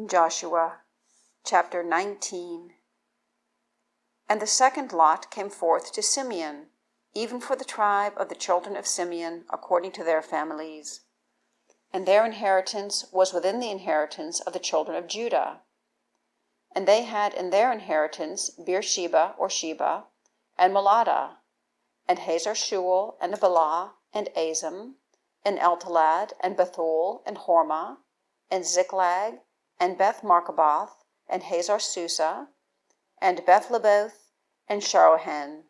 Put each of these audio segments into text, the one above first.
Joshua chapter 19. And the second lot came forth to Simeon, even for the tribe of the children of Simeon, according to their families. And their inheritance was within the inheritance of the children of Judah. And they had in their inheritance Beersheba or Sheba, and Moladah, and Hazarshual, and Balah, and Azem, and Eltolad, and Bethul, and Hormah, and Ziklag, and Bethmarcaboth, and Hazarsusah, and Bethlebaoth, and Sharuhen,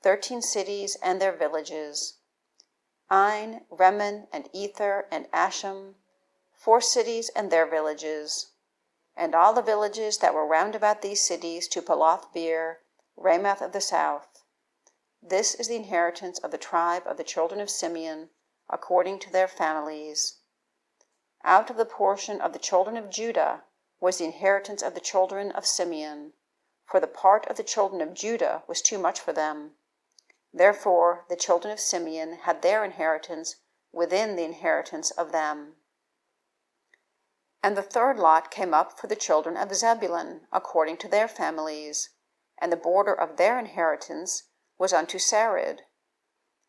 13 cities and their villages. Ain, Remmon, and Ether, and Ashan, 4 cities and their villages. And all the villages that were round about these cities to Baalathbeer, Ramath of the south. This is the inheritance of the tribe of the children of Simeon, according to their families. Out of the portion of the children of Judah was the inheritance of the children of Simeon, for the part of the children of Judah was too much for them. Therefore the children of Simeon had their inheritance within the inheritance of them. And the third lot came up for the children of Zebulun, according to their families, and the border of their inheritance was unto Sarid.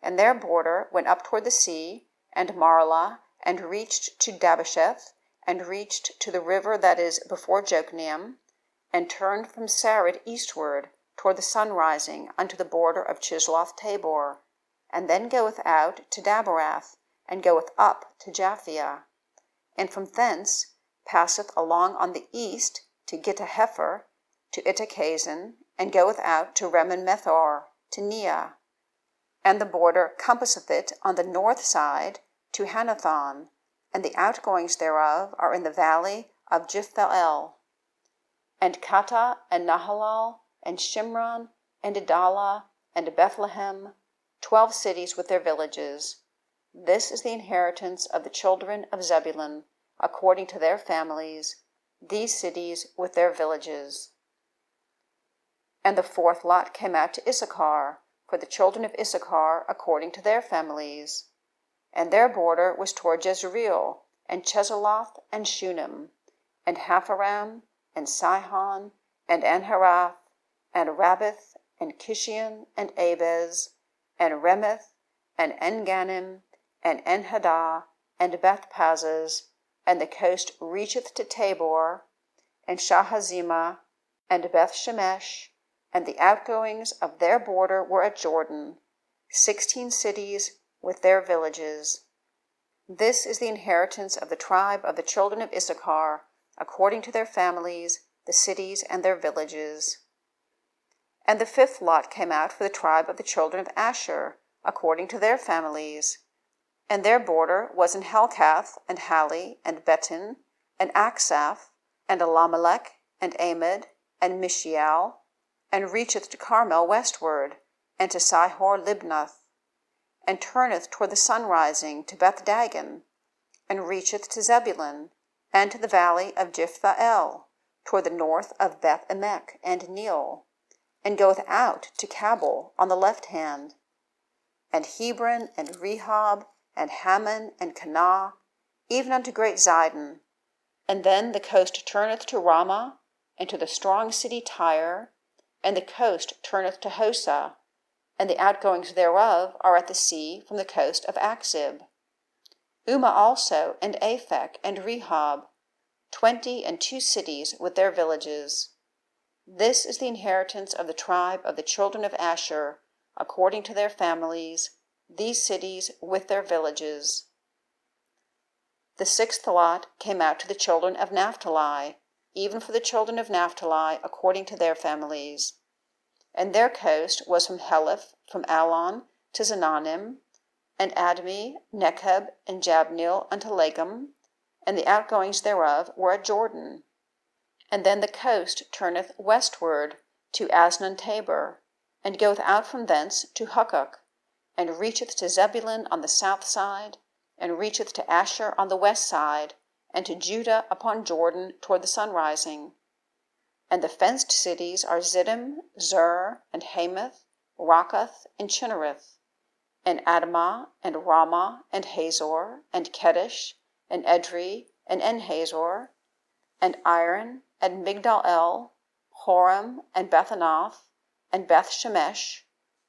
And their border went up toward the sea, and Maralah, and reached to Dabbesheth, and reached to the river that is before Jokneam, and turned from Sarid eastward toward the sun rising unto the border of Chisloth-Tabor, and then goeth out to Daberath, and goeth up to Japhia, and from thence passeth along on the east to Gittah-Hepher, to Ittahkazin, and goeth out to Remmon-Methor, to Neah, and the border compasseth it on the north side to Hanathon, and the outgoings thereof are in the valley of Jiphthael, and Kattah, and Nahalal, and Shimron, and Adalah, and Bethlehem, 12 cities with their villages. This is the inheritance of the children of Zebulun, according to their families, these cities with their villages. And the fourth lot came out to Issachar, for the children of Issachar, according to their families. And their border was toward Jezreel, and Chesulloth, and Shunem, and Hapharam, and Sihon, and Anharath, and Rabbath, and Kishion, and Abez, and Remath, and Engannim, and Enhadah, and Bethpazaz, and the coast reacheth to Tabor, and Shahazimah, and Bethshemesh, and the outgoings of their border were at Jordan, 16 cities with their villages. This is the inheritance of the tribe of the children of Issachar, according to their families, the cities and their villages. And the fifth lot came out for the tribe of the children of Asher, according to their families. And their border was in Helkath, and Hali, and Betin, and Aksaph, and Elimelech, and Amid, and Mishiel, and reacheth to Carmel westward, and to Sihor-Libnath, and turneth toward the sun rising to Beth-Dagon, and reacheth to Zebulun, and to the valley of Jiphthael, toward the north of Beth-Emek and Neill, and goeth out to Cabul on the left hand, and Hebron, and Rehob, and Hammon, and Kanah, even unto great Zidon. And then the coast turneth to Ramah, and to the strong city Tyre, and the coast turneth to Hosah, and the outgoings thereof are at the sea from the coast of Achzib. Ummah also, and Aphek, and Rehob, 22 cities with their villages. This is the inheritance of the tribe of the children of Asher, according to their families, these cities with their villages. The sixth lot came out to the children of Naphtali, even for the children of Naphtali, according to their families. And their coast was from Heleph, from Alon to Zananim, and Admi, Nekeb, and Jabneel unto Lagom, and the outgoings thereof were at Jordan. And then the coast turneth westward to Aznon-Tabor, and goeth out from thence to Hukkok, and reacheth to Zebulun on the south side, and reacheth to Asher on the west side, and to Judah upon Jordan toward the sun rising. And the fenced cities are Ziddim, Zur, and Hamath, Rakath, and Chinnereth, and Adamah, and Ramah, and Hazor, and Kedesh, and Edrei, and En-Hazor, and Iron, and Migdal-El, Horem, and Bethanoth, and Beth-Shemesh,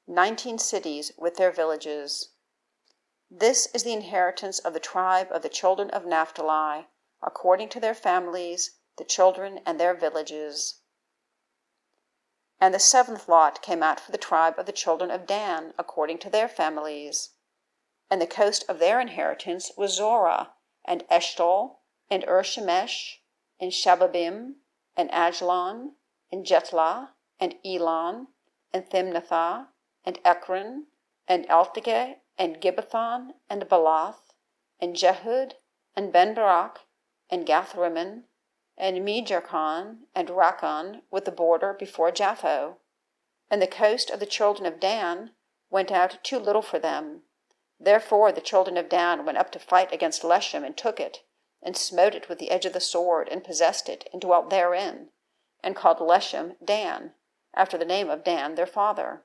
19 cities with their villages. This is the inheritance of the tribe of the children of Naphtali, according to their families, the children and their villages. And the 7th lot came out for the tribe of the children of Dan, according to their families. And the coast of their inheritance was Zorah, and Eshtaol, and Ur-Shemesh, and Shababim, and Ajalon, and Jetlah, and Elon, and Thimnathah, and Ekron, and Elteke, and Gibbethon, and Baalath, and Jehud, and Ben-Barak, and Gath-Rimmon, and Mejarkon, and Rakkon, with the border before Japho. And the coast of the children of Dan went out too little for them. Therefore the children of Dan went up to fight against Leshem, and took it, and smote it with the edge of the sword, and possessed it, and dwelt therein, and called Leshem Dan, after the name of Dan their father.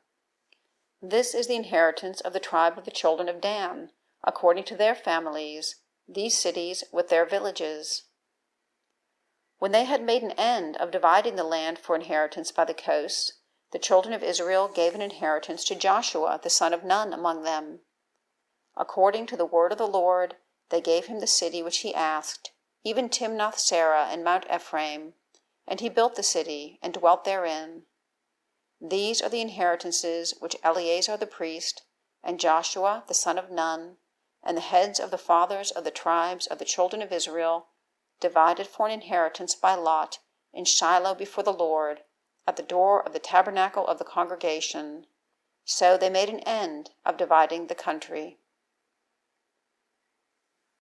This is the inheritance of the tribe of the children of Dan, according to their families, these cities with their villages. When they had made an end of dividing the land for inheritance by the coasts, the children of Israel gave an inheritance to Joshua the son of Nun among them. According to the word of the Lord, they gave him the city which he asked, even Timnath-Serah and Mount Ephraim, and he built the city, and dwelt therein. These are the inheritances which Eleazar the priest, and Joshua the son of Nun, and the heads of the fathers of the tribes of the children of Israel, divided for an inheritance by lot in Shiloh before the Lord, at the door of the tabernacle of the congregation. So they made an end of dividing the country.